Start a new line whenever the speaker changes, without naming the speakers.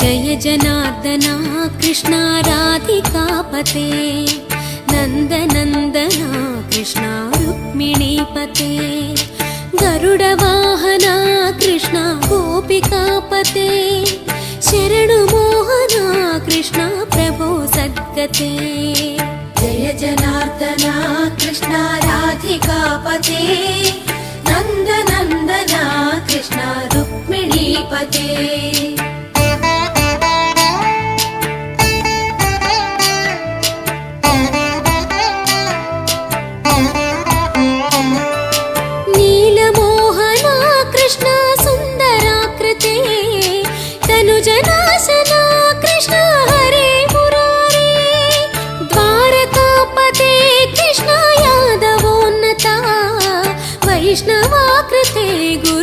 जय जनार्दना कृष्णा राधिकापते नन्दनन्दना कृष्णा रुक्मिणीपते गरुडवाहना कृष्णा गोपिकापते शरणुमोहना कृष्णा प्रभो सद्गते
जय जनार्दना कृष्णा राधिकापते नन्दनन्दना कृष्णा रुक्मिणीपते
नीलमोहना कृष्णा सुन्दराकृते तनुजनाशना कृष्णा हरे मुरारे द्वारकापते कृष्णा यादवोन्नता वैष्णवाकृते गुरु